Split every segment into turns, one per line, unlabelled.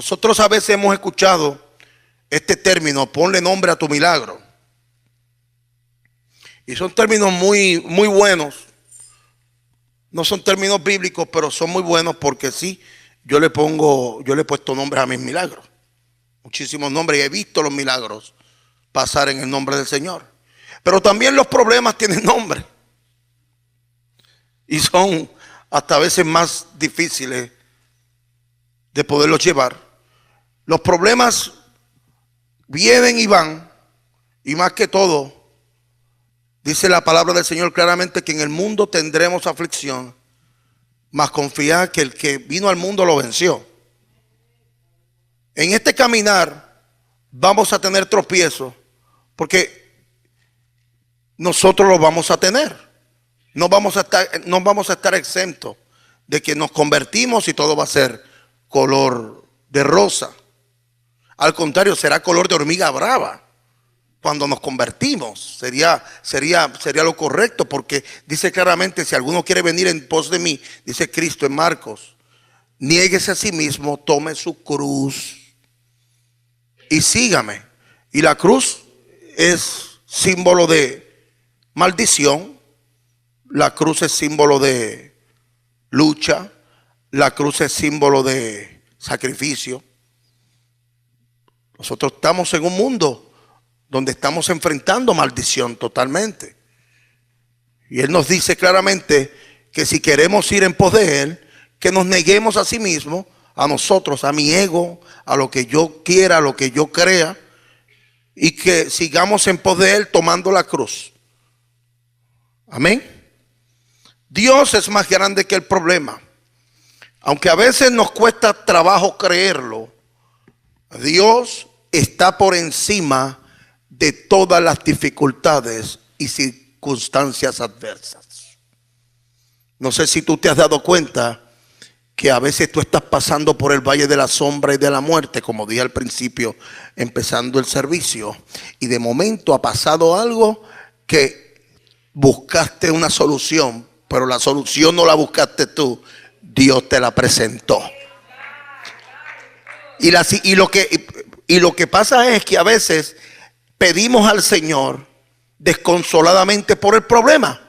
Nosotros a veces hemos escuchado este término, ponle nombre a tu milagro. Y son términos muy, muy buenos. No son términos bíblicos, pero son muy buenos porque sí, yo le he puesto nombres a mis milagros. Muchísimos nombres y he visto los milagros pasar en el nombre del Señor. Pero también los problemas tienen nombre. Y son hasta a veces más difíciles de poderlos llevar. Los problemas vienen y van. Y más que todo, dice la palabra del Señor claramente que en el mundo tendremos aflicción, mas confiad que el que vino al mundo lo venció. En este caminar vamos a tener tropiezos, porque nosotros los vamos a tener. No vamos a estar exentos de que nos convertimos y todo va a ser color de rosa. Al contrario, será color de hormiga brava. Cuando nos convertimos, sería lo correcto, porque dice claramente: si alguno quiere venir en pos de mí, dice Cristo en Marcos, niéguese a sí mismo, tome su cruz y sígame. Y la cruz es símbolo de maldición, la cruz es símbolo de lucha, la cruz es símbolo de sacrificio. Nosotros estamos en un mundo donde estamos enfrentando maldición totalmente. Y Él nos dice claramente que si queremos ir en pos de Él, que nos neguemos a sí mismos, a nosotros, a mi ego, a lo que yo quiera, a lo que yo crea, y que sigamos en pos de Él tomando la cruz. Amén. Dios es más grande que el problema. Aunque a veces nos cuesta trabajo creerlo, Dios está por encima de todas las dificultades y circunstancias adversas. No sé si tú te has dado cuenta que a veces tú estás pasando por el valle de la sombra y de la muerte, como dije al principio, empezando el servicio, y de momento ha pasado algo que buscaste una solución, pero la solución no la buscaste tú, Dios te la presentó. Y lo que pasa es que a veces pedimos al Señor desconsoladamente por el problema.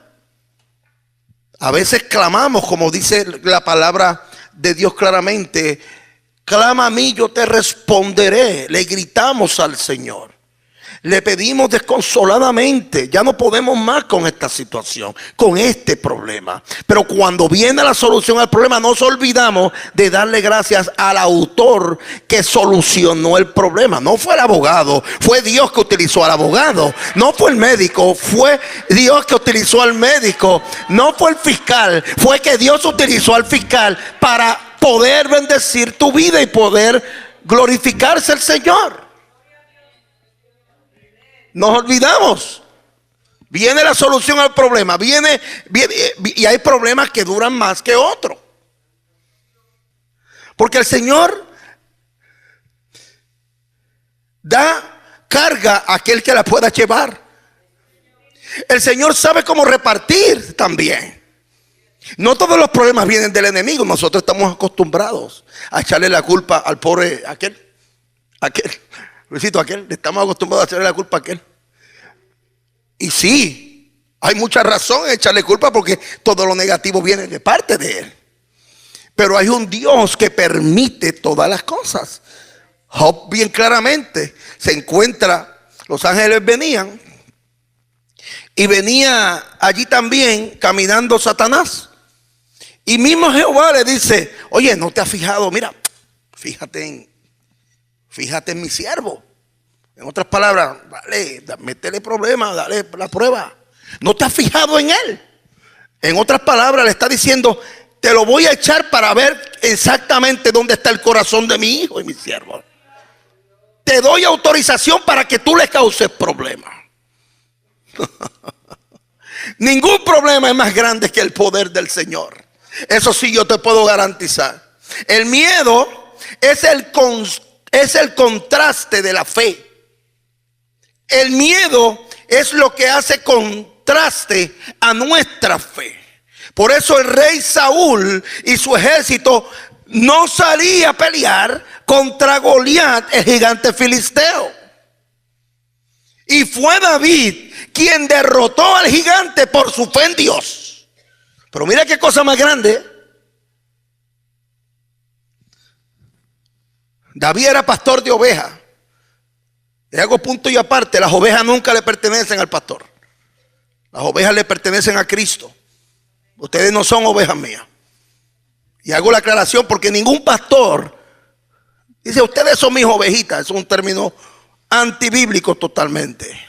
A veces clamamos, como dice la palabra de Dios claramente: clama a mí, yo te responderé. Le gritamos al Señor, le pedimos desconsoladamente. Ya no podemos más con esta situación, con este problema. Pero cuando viene la solución al problema, nos olvidamos de darle gracias al autor que solucionó el problema. No fue el abogado, fue Dios que utilizó al abogado. No fue el médico, fue Dios que utilizó al médico. No fue el fiscal, fue que Dios utilizó al fiscal para poder bendecir tu vida y poder glorificarse el Señor. Nos olvidamos. Viene la solución al problema. Viene, y hay problemas que duran más que otros. Porque el Señor da carga a aquel que la pueda llevar. El Señor sabe cómo repartir también. No todos los problemas vienen del enemigo. Nosotros estamos acostumbrados a echarle la culpa al pobre aquel. Luisito, aquel, le estamos acostumbrados a echarle la culpa a aquel. Y sí, hay mucha razón en echarle culpa, porque todo lo negativo viene de parte de él. Pero hay un Dios que permite todas las cosas. Job bien claramente se encuentra, los ángeles venían, y venía allí también caminando Satanás. Y mismo Jehová le dice: oye, ¿no te has fijado? Mira, fíjate en mi siervo. En otras palabras, dale, métele problema, dale la prueba. ¿No te has fijado en él? En otras palabras, le está diciendo: te lo voy a echar para ver exactamente dónde está el corazón de mi hijo y mi siervo. Te doy autorización para que tú le causes problemas. Ningún problema es más grande que el poder del Señor. Eso sí, yo te puedo garantizar. El miedo es el contraste de la fe. El miedo es lo que hace contraste a nuestra fe. Por eso el rey Saúl y su ejército no salía a pelear contra Goliat, el gigante filisteo. Y fue David quien derrotó al gigante por su fe en Dios. Pero mira qué cosa más grande. David era pastor de ovejas. Le hago punto y aparte, las ovejas nunca le pertenecen al pastor. Las ovejas le pertenecen a Cristo. Ustedes no son ovejas mías. Y hago la aclaración porque ningún pastor dice, ustedes son mis ovejitas. Es un término antibíblico totalmente.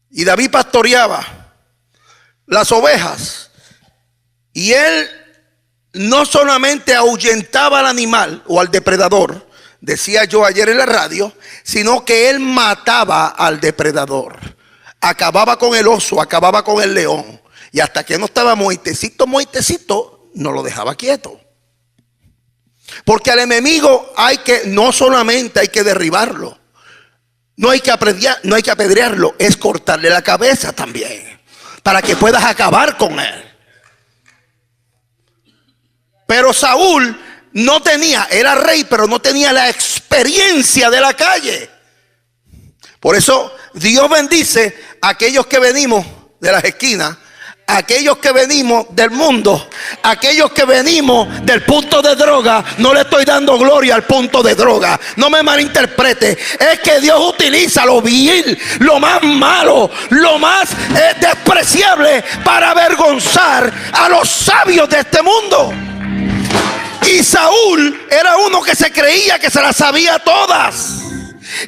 Y David pastoreaba las ovejas. Y él no solamente ahuyentaba al animal o al depredador, decía yo ayer en la radio, sino que él mataba al depredador. Acababa con el oso, acababa con el león. Y hasta que no estaba muertecito, no lo dejaba quieto. Porque al enemigo no solamente hay que derribarlo, no hay que apedrearlo, es cortarle la cabeza también, para que puedas acabar con él. Pero Saúl era rey, pero no tenía la experiencia de la calle. Por eso Dios bendice a aquellos que venimos de las esquinas, a aquellos que venimos del mundo, a aquellos que venimos del punto de droga. No le estoy dando gloria al punto de droga, no me malinterprete. Es que Dios utiliza lo vil, lo más malo, lo más despreciable para avergonzar a los sabios de este mundo. Y Saúl era uno que se creía que se las sabía todas.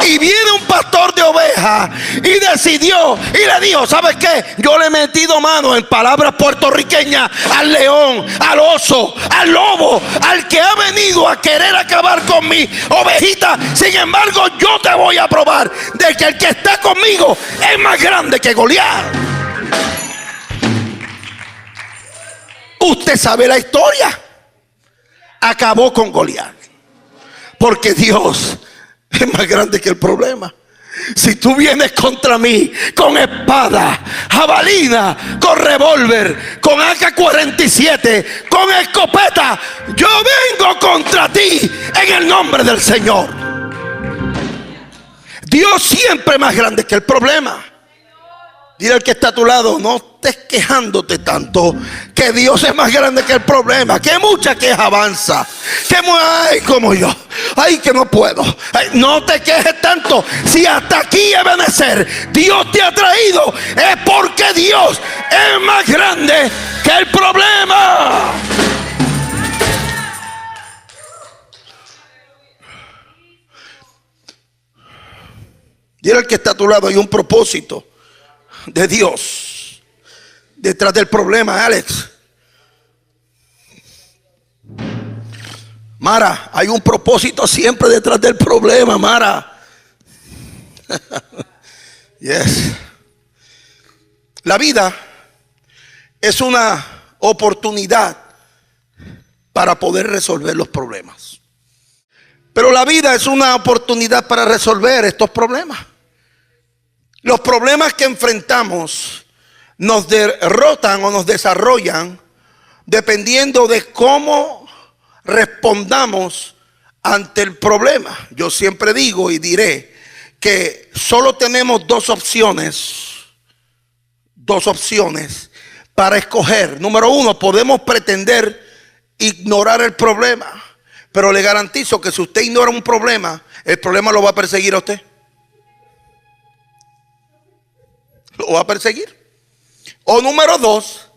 Y viene un pastor de ovejas y decidió y le dijo, ¿sabes qué? Yo le he metido mano, en palabras puertorriqueñas, al león, al oso, al lobo, al que ha venido a querer acabar con mi ovejita. Sin embargo, yo te voy a probar de que el que está conmigo es más grande que Goliat. Usted sabe la historia. Acabó con Goliat, porque Dios es más grande que el problema. Si tú vienes contra mí con espada, jabalina, con revólver, con AK-47, con escopeta, yo vengo contra ti en el nombre del Señor. Dios siempre es más grande que el problema. Dile al que está a tu lado, no estés quejándote tanto, que Dios es más grande que el problema, que mucha queja avanza, ay, como yo, ay, que no puedo. Ay, no te quejes tanto. Si hasta aquí, Ebenezer, Dios te ha traído, es porque Dios es más grande que el problema. Dile al que está a tu lado, hay un propósito de Dios detrás del problema, Alex. Mara, hay un propósito siempre detrás del problema, Mara. Yes. La vida es una oportunidad para poder resolver los problemas. Pero la vida es una oportunidad para resolver estos problemas. Los problemas que enfrentamos nos derrotan o nos desarrollan dependiendo de cómo respondamos ante el problema. Yo siempre digo y diré que solo tenemos dos opciones para escoger. Número uno, podemos pretender ignorar el problema, pero le garantizo que si usted ignora un problema, el problema lo va a perseguir a usted. Lo va a perseguir. O número dos,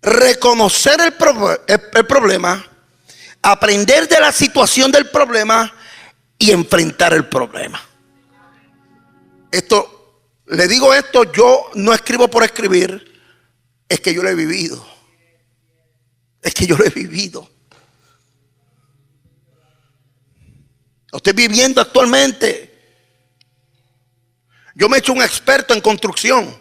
reconocer el problema, aprender de la situación del problema y enfrentar el problema. Le digo esto, yo no escribo por escribir, es que yo lo he vivido. Lo estoy viviendo actualmente. Yo me he hecho un experto en construcción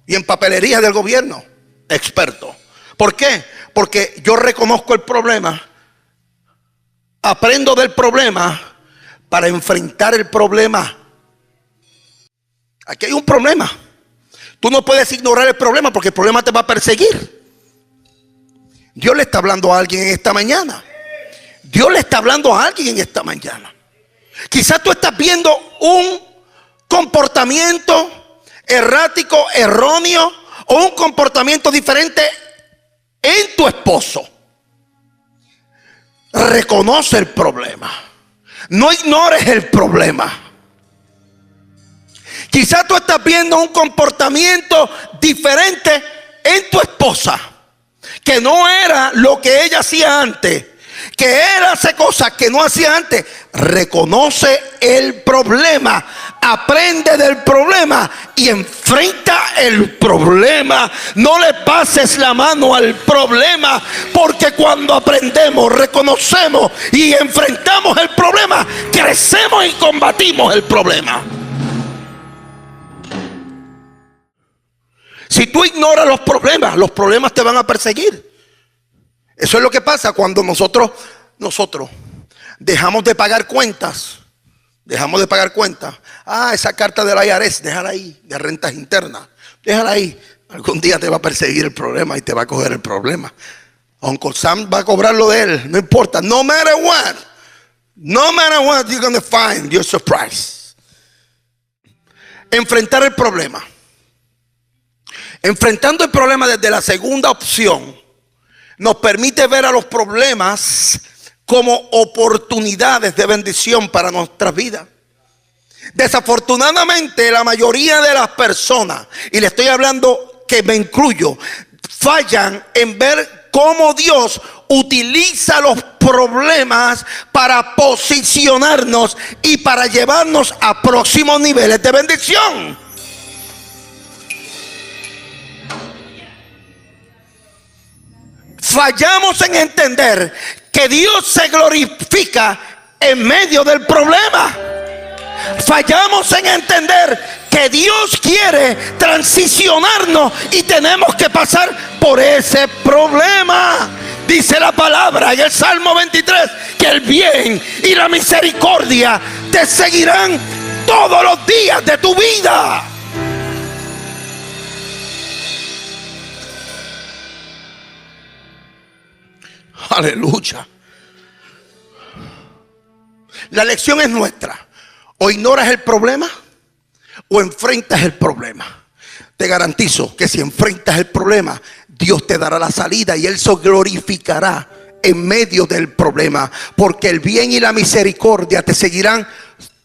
y en papelería del gobierno. Experto. ¿Por qué? Porque yo reconozco el problema, aprendo del problema para enfrentar el problema. Aquí hay un problema. Tú no puedes ignorar el problema porque el problema te va a perseguir. Dios le está hablando a alguien esta mañana. Dios le está hablando a alguien en esta mañana. Quizás tú estás viendo un comportamiento errático, erróneo, o un comportamiento diferente en tu esposo. Reconoce el problema. No ignores el problema. Quizás tú estás viendo un comportamiento diferente en tu esposa, que no era lo que ella hacía antes, que él hace cosas que no hacía antes. Reconoce el problema, aprende del problema y enfrenta el problema. No le pases la mano al problema, porque cuando aprendemos, reconocemos y enfrentamos el problema, crecemos y combatimos el problema. Si tú ignoras los problemas te van a perseguir. Eso es lo que pasa cuando nosotros dejamos de pagar cuentas. Esa carta del IRS, déjala ahí, de rentas internas, déjala ahí. Algún día te va a perseguir el problema y te va a coger el problema. Uncle Sam va a cobrar lo de él, no importa. No matter what you're going to find your surprise. Enfrentar el problema. Enfrentando el problema desde la segunda opción nos permite ver a los problemas como oportunidades de bendición para nuestras vidas. Desafortunadamente, la mayoría de las personas, y le estoy hablando que me incluyo, fallan en ver cómo Dios utiliza los problemas para posicionarnos y para llevarnos a próximos niveles de bendición. Fallamos en entender que Dios se glorifica en medio del problema. Fallamos en entender que Dios quiere transicionarnos y tenemos que pasar por ese problema. Dice la palabra en el Salmo 23 que el bien y la misericordia te seguirán todos los días de tu vida. Aleluya. La lección es nuestra. O ignoras el problema o enfrentas el problema. Te garantizo que si enfrentas el problema, Dios te dará la salida y Él se glorificará en medio del problema, porque el bien y la misericordia te seguirán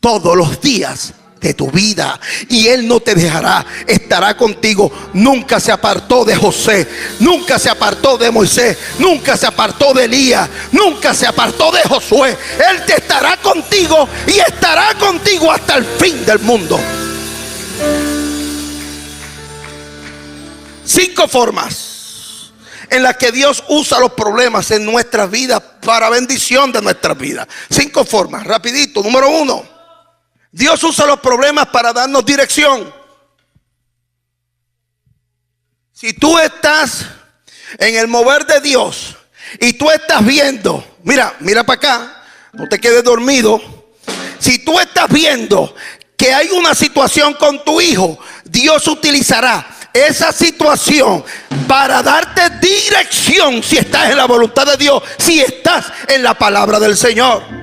todos los días de tu vida, y Él no te dejará, estará contigo. Nunca se apartó de José, nunca se apartó de Moisés, nunca se apartó de Elías, nunca se apartó de Josué. Él te estará contigo y estará contigo hasta el fin del mundo. 5 formas en las que Dios usa los problemas en nuestras vidas para bendición de nuestras vidas. 5 formas, rapidito. Número 1, Dios usa los problemas para darnos dirección. Si tú estás en el mover de Dios y tú estás viendo, mira para acá, no te quedes dormido. Si tú estás viendo que hay una situación con tu hijo, Dios utilizará esa situación para darte dirección si estás en la voluntad de Dios, si estás en la palabra del Señor.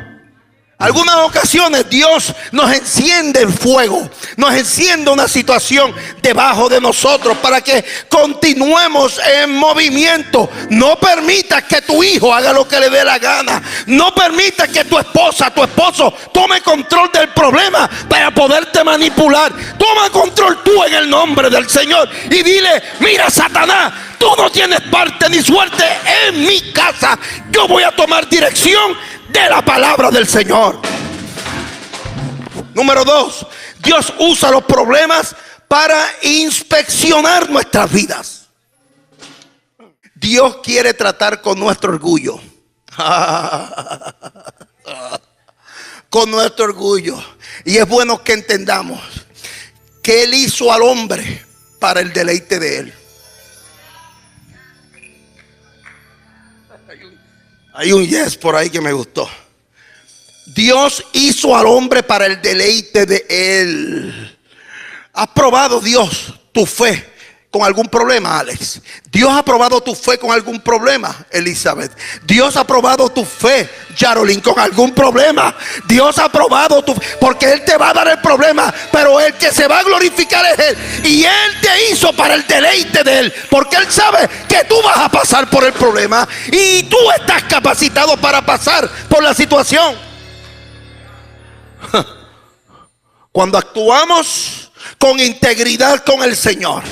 Algunas ocasiones Dios nos enciende el fuego, nos enciende una situación debajo de nosotros para que continuemos en movimiento. No permitas que tu hijo haga lo que le dé la gana. No permitas que tu esposa, tu esposo tome control del problema para poderte manipular. Toma control tú en el nombre del Señor y dile: mira, Satanás, tú no tienes parte ni suerte en mi casa. Yo voy a tomar dirección de la palabra del Señor. Número 2, Dios usa los problemas para inspeccionar nuestras vidas. Dios quiere tratar con nuestro orgullo. Con nuestro orgullo. Y es bueno que entendamos que Él hizo al hombre para el deleite de Él. Hay un yes por ahí que me gustó. Dios hizo al hombre para el deleite de Él. ¿Has probado, Dios, tu fe? con algún problema, Alex. Dios ha probado tu fe con algún problema, Elizabeth. Dios ha probado tu fe, Yarolín, con algún problema. Dios ha probado tu fe, porque Él te va a dar el problema, pero el que se va a glorificar es Él. Y Él te hizo para el deleite de Él, porque Él sabe que tú vas a pasar por el problema y tú estás capacitado para pasar por la situación. Cuando actuamos con integridad con el Señor,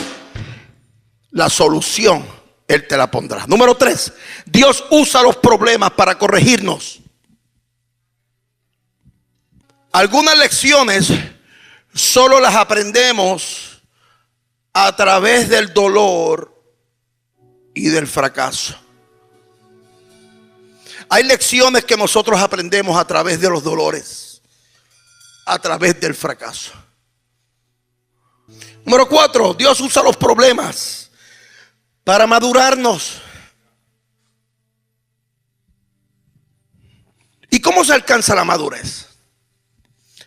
la solución Él te la pondrá. Número 3, Dios usa los problemas para corregirnos. Algunas lecciones solo las aprendemos a través del dolor y del fracaso. Hay lecciones que nosotros aprendemos a través de los dolores, a través del fracaso. Número 4, Dios usa los problemas para madurarnos. ¿Y cómo se alcanza la madurez?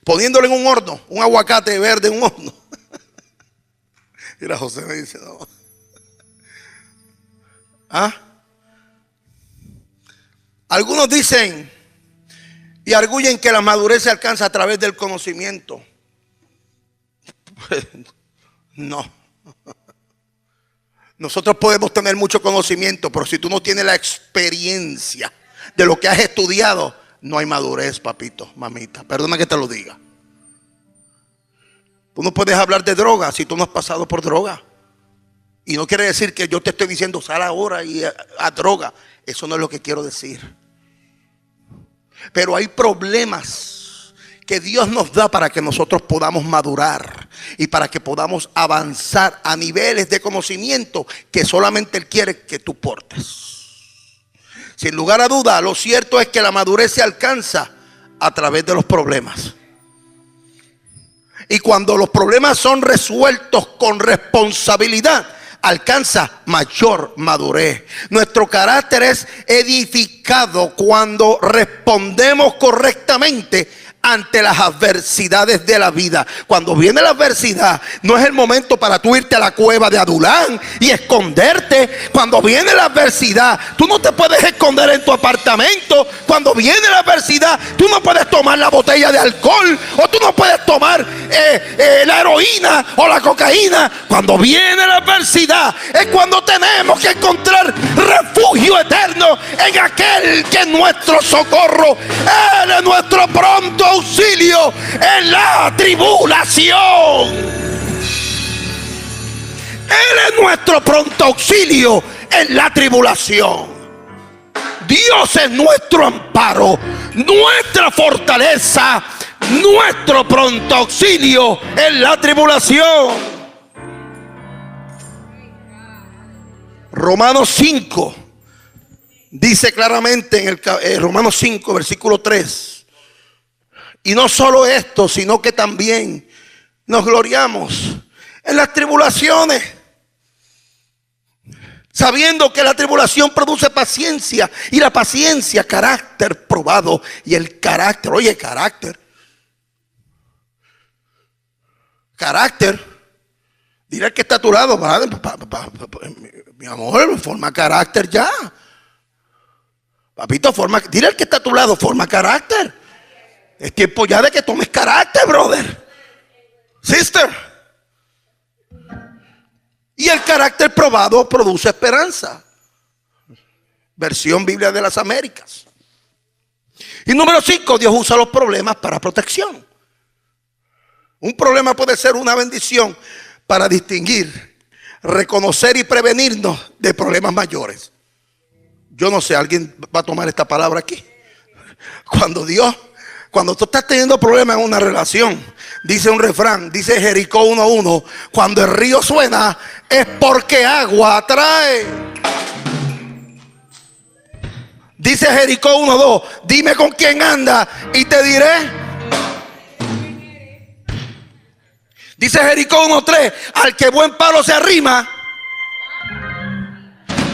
Poniéndole en un horno, un aguacate verde en un horno. Mira, José me dice, no. ¿Ah? Algunos dicen y arguyen que la madurez se alcanza a través del conocimiento. No. Nosotros podemos tener mucho conocimiento, pero si tú no tienes la experiencia de lo que has estudiado, no hay madurez, papito, mamita. Perdona que te lo diga. Tú no puedes hablar de droga si tú no has pasado por droga. Y no quiere decir que yo te estoy diciendo sal ahora y a droga. Eso no es lo que quiero decir. Pero hay problemas que Dios nos da para que nosotros podamos madurar y para que podamos avanzar a niveles de conocimiento que solamente Él quiere que tú portes. Sin lugar a duda, lo cierto es que la madurez se alcanza a través de los problemas. Y cuando los problemas son resueltos con responsabilidad, alcanza mayor madurez. Nuestro carácter es edificado cuando respondemos correctamente ante las adversidades de la vida. Cuando viene la adversidad, no es el momento para tú irte a la cueva de Adulán y esconderte. Cuando viene la adversidad, tú no te puedes esconder en tu apartamento. Cuando viene la adversidad, tú no puedes tomar la botella de alcohol, o tú no puedes tomar la heroína o la cocaína. Cuando viene la adversidad es cuando tenemos que encontrar refugio eterno en aquel que es nuestro socorro. Él es nuestro pronto auxilio en la tribulación. Él es nuestro pronto auxilio en la tribulación. Dios es nuestro amparo, nuestra fortaleza, nuestro pronto auxilio en la tribulación. Romanos 5 dice claramente en el Romanos 5 versículo 3: y no solo esto, sino que también nos gloriamos en las tribulaciones, sabiendo que la tribulación produce paciencia, y la paciencia carácter probado, y el carácter, oye, carácter, dile al que está a tu lado, mi amor, forma carácter ya. Papito, dile al que está a tu lado, forma carácter. Es tiempo ya de que tomes carácter, brother, sister. Y el carácter probado produce esperanza. Versión Biblia de las Américas. Y número 5, Dios usa los problemas para protección. Un problema puede ser una bendición para distinguir, reconocer y prevenirnos de problemas mayores. Yo no sé, ¿alguien va a tomar esta palabra aquí? Cuando tú estás teniendo problemas en una relación, dice un refrán, dice Jericó 1:1, cuando el río suena es porque agua trae. Dice Jericó 1:2, dime con quién anda y te diré. Dice Jericó 1:3, al que buen palo se arrima,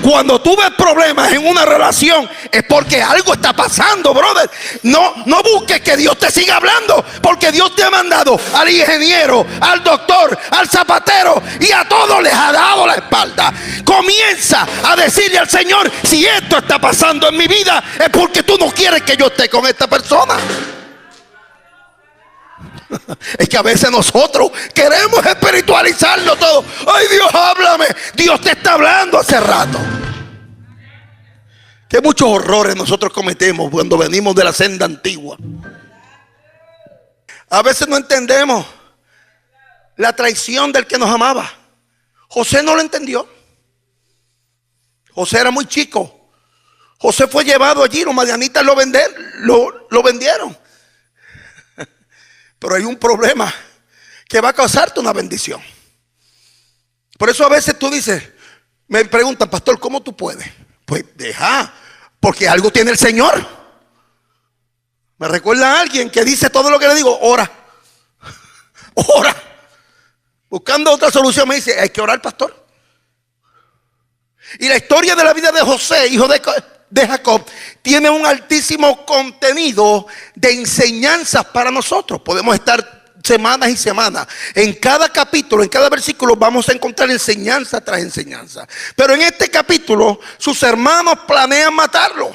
cuando tú ves problemas en una relación es porque algo está pasando, brother. No busques que Dios te siga hablando, porque Dios te ha mandado al ingeniero, al doctor, al zapatero, y a todos les ha dado la espalda. Comienza a decirle al Señor: si esto está pasando en mi vida es porque tú no quieres que yo esté con esta persona. Es que a veces nosotros queremos espiritualizarlo todo. Ay, Dios, háblame. Dios te está hablando hace rato. Que muchos horrores nosotros cometemos cuando venimos de la senda antigua. A veces no entendemos la traición del que nos amaba. José no lo entendió. José era muy chico. José fue llevado allí, los madianitas lo vendieron. Pero hay un problema que va a causarte una bendición. Por eso a veces tú dices, me preguntan: pastor, ¿cómo tú puedes? Pues deja, porque algo tiene el Señor. Me recuerda a alguien que dice todo lo que le digo: ora, ora. Buscando otra solución me dice: hay que orar, pastor. Y la historia de la vida de José, hijo de Jacob, tiene un altísimo contenido de enseñanzas para nosotros. Podemos estar semanas y semanas. En cada capítulo, en cada versículo vamos a encontrar enseñanza tras enseñanza. Pero en este capítulo sus hermanos planean matarlo.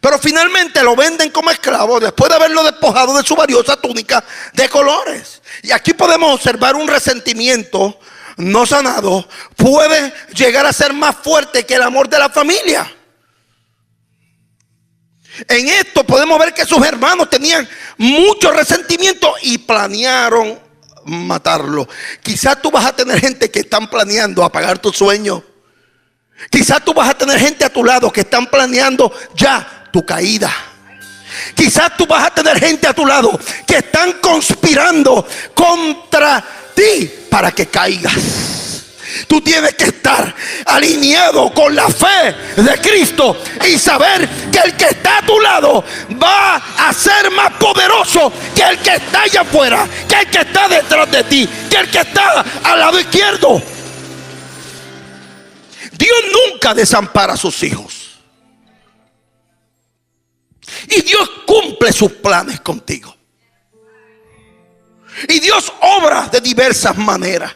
Pero finalmente lo venden como esclavo después de haberlo despojado de su valiosa túnica de colores. Y aquí podemos observar un resentimiento no sanado. Puede llegar a ser más fuerte que el amor de la familia. En esto podemos ver que sus hermanos tenían mucho resentimiento y planearon matarlo. Quizás tú vas a tener gente que están planeando apagar tu sueño. Quizás tú vas a tener gente a tu lado que están planeando ya tu caída. Quizás tú vas a tener gente a tu lado que están conspirando contra ti para que caigas. Tú tienes que estar alineado con la fe de Cristo y saber que el que está a tu lado va a ser más poderoso que el que está allá afuera, que el que está detrás de ti, que el que está al lado izquierdo. Dios nunca desampara a sus hijos. Y Dios cumple sus planes contigo. Y Dios obra de diversas maneras.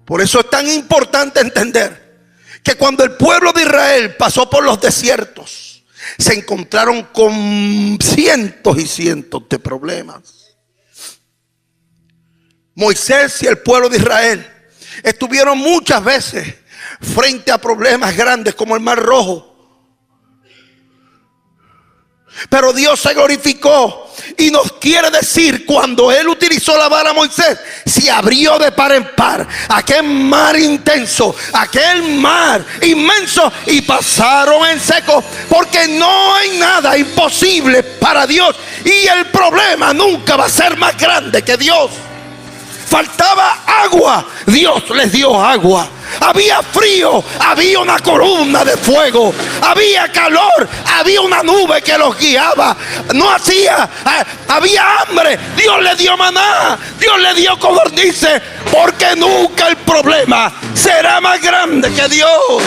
Por eso es tan importante entender que cuando el pueblo de Israel pasó por los desiertos, se encontraron con cientos y cientos de problemas. Moisés y el pueblo de Israel estuvieron muchas veces frente a problemas grandes como el Mar Rojo. Pero Dios se glorificó y nos quiere decir: cuando Él utilizó la vara a Moisés, se abrió de par en par aquel mar intenso, aquel mar inmenso, y pasaron en seco, porque no hay nada imposible para Dios. Y el problema nunca va a ser más grande que Dios. Faltaba agua, Dios les dio agua. Había frío, había una columna de fuego. Había calor, había una nube que los guiaba. Había hambre, Dios le dio maná, Dios le dio codornices. Porque nunca el problema será más grande que Dios.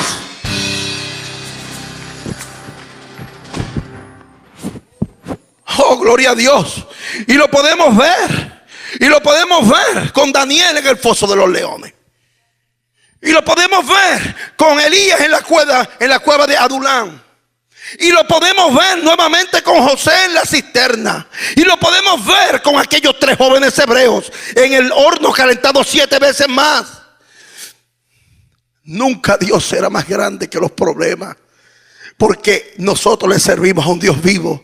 Oh, gloria a Dios. Y lo podemos ver. Y lo podemos ver con Daniel en el foso de los leones. Y lo podemos ver con Elías en la cueva de Adulán. Y lo podemos ver nuevamente con José en la cisterna. Y lo podemos ver con aquellos 3 jóvenes hebreos en el horno calentado 7 veces más. Nunca Dios será más grande que los problemas, porque nosotros le servimos a un Dios vivo.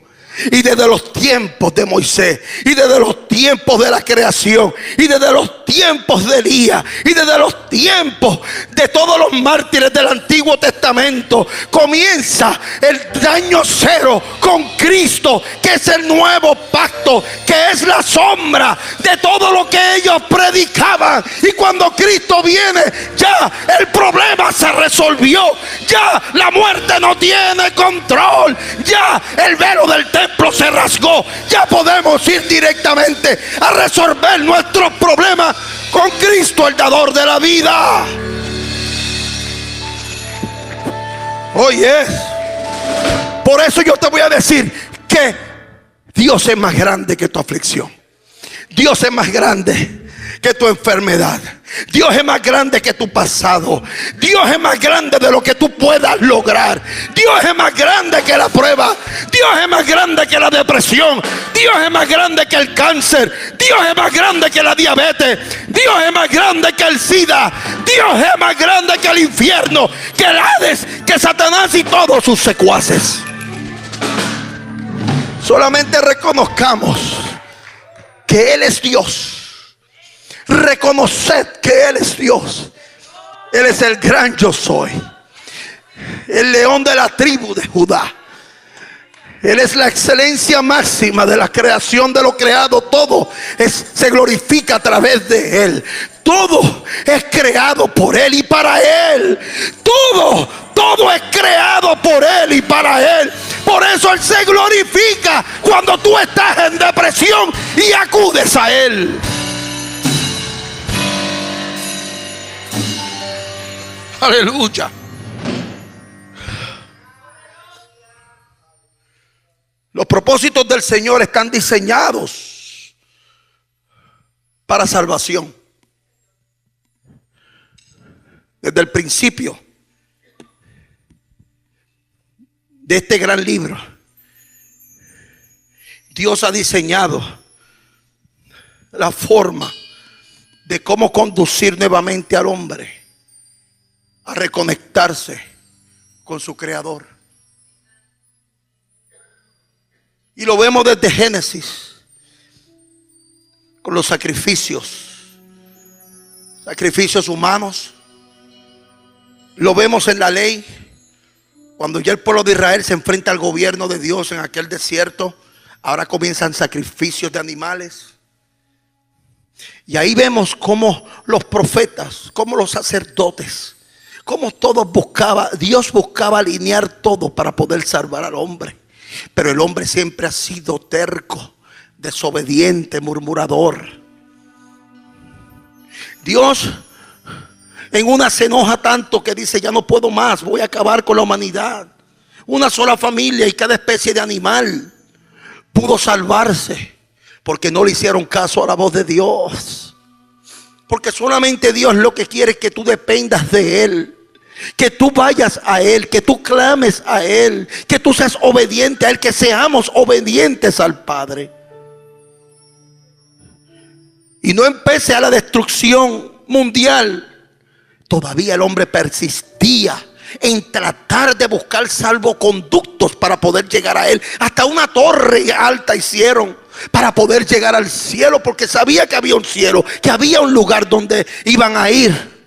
Y desde los tiempos de Moisés, y desde los tiempos de la creación, y desde los tiempos de Elías, y desde los tiempos de todos los mártires del Antiguo Testamento, comienza el año 0 con Cristo, que es el nuevo pacto, que es la sombra de todo lo que ellos predicaban. Y cuando Cristo viene, ya el problema se resolvió. Ya la muerte no tiene control. Ya el velo del templo se rasgó. Ya podemos ir directamente a resolver nuestros problemas con Cristo, el dador de la vida. Oye, por eso yo te voy a decir que Dios es más grande que tu aflicción. Dios es más grande que tu enfermedad. Dios es más grande que tu pasado. Dios es más grande de lo que tú puedas lograr. Dios es más grande que la prueba. Dios es más grande que la depresión. Dios es más grande que el cáncer. Dios es más grande que la diabetes. Dios es más grande que el SIDA. Dios es más grande que el infierno, que el Hades, que Satanás y todos sus secuaces. Solamente reconozcamos que Él es Dios. Reconoced que Él es Dios. Él es el gran yo soy, el león de la tribu de Judá. Él es la excelencia máxima de la creación, de lo creado. Todo se glorifica a través de Él. Todo es creado por Él y para Él. Todo es creado por Él y para Él. Por eso Él se glorifica cuando tú estás en depresión y acudes a Él. Aleluya. Los propósitos del Señor están diseñados para salvación. Desde el principio de este gran libro, Dios ha diseñado la forma de cómo conducir nuevamente al hombre a reconectarse con su Creador. Y lo vemos desde Génesis, con los sacrificios humanos. Lo vemos en la ley, cuando ya el pueblo de Israel se enfrenta al gobierno de Dios en aquel desierto. Ahora comienzan sacrificios de animales. Y ahí vemos cómo los profetas, cómo los sacerdotes, cómo Dios buscaba alinear todo para poder salvar al hombre. Pero el hombre siempre ha sido terco, desobediente, murmurador. Dios en una se enoja tanto que dice: ya no puedo más, voy a acabar con la humanidad. Una sola familia y cada especie de animal pudo salvarse, porque no le hicieron caso a la voz de Dios. Porque solamente Dios lo que quiere es que tú dependas de Él, que tú vayas a Él, que tú clames a Él, que tú seas obediente a Él, que seamos obedientes al Padre. Y no empecé a la destrucción mundial. Todavía el hombre persistía en tratar de buscar salvoconductos para poder llegar a Él. Hasta una torre alta hicieron para poder llegar al cielo, porque sabía que había un cielo, que había un lugar donde iban a ir.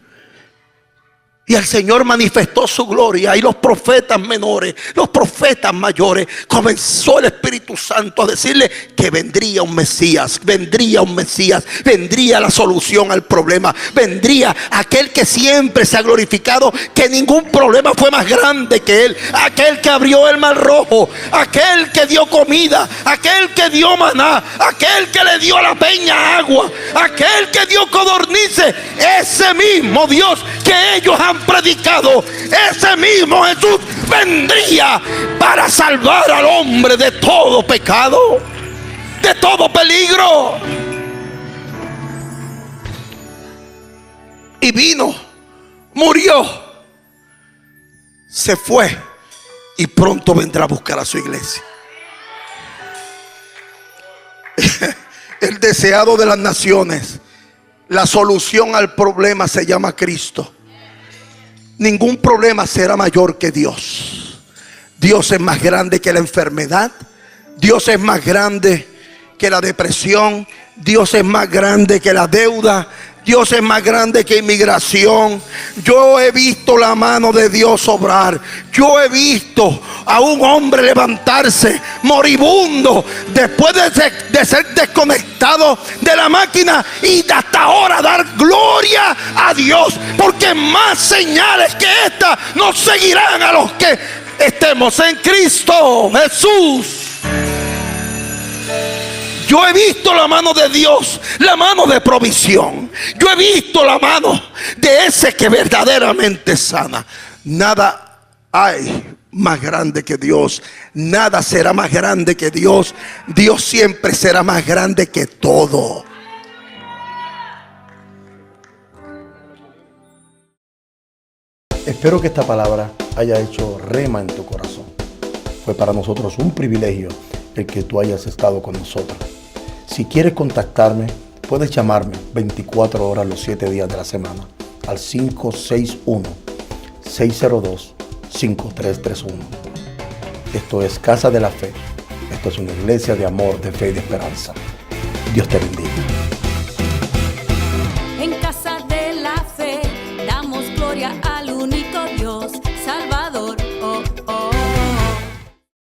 Y el Señor manifestó su gloria. Y los profetas menores, los profetas mayores, comenzó el Espíritu Santo a decirle que vendría un Mesías. Vendría un Mesías. Vendría la solución al problema. Vendría aquel que siempre se ha glorificado, que ningún problema fue más grande que Él. Aquel que abrió el mar rojo. Aquel que dio comida. Aquel que dio maná. Aquel que le dio a la peña agua. Aquel que dio codornices. Ese mismo Dios que ellos han predicado, ese mismo Jesús vendría para salvar al hombre de todo pecado, de todo peligro. Y vino, murió, se fue y pronto vendrá a buscar a su iglesia. El deseado de las naciones, la solución al problema se llama Cristo. Ningún problema será mayor que Dios. Dios es más grande que la enfermedad. Dios es más grande que la depresión. Dios es más grande que la deuda. Dios es más grande que inmigración. Yo he visto la mano de Dios obrar. Yo he visto a un hombre levantarse moribundo después de ser desconectado de la máquina, y hasta ahora dar gloria a Dios, porque más señales que esta nos seguirán a los que estemos en Cristo Jesús. Yo he visto la mano de Dios, la mano de provisión. Yo he visto la mano de ese que verdaderamente sana. Nada hay más grande que Dios. Nada será más grande que Dios. Dios siempre será más grande que todo.
Espero que esta palabra haya hecho rema en tu corazón. Fue para nosotros un privilegio el que tú hayas estado con nosotros. Si quieres contactarme, puedes llamarme 24 horas los 7 días de la semana al 561-602-5331. Esto es Casa de la Fe. Esto es una iglesia de amor, de fe y de esperanza. Dios te bendiga.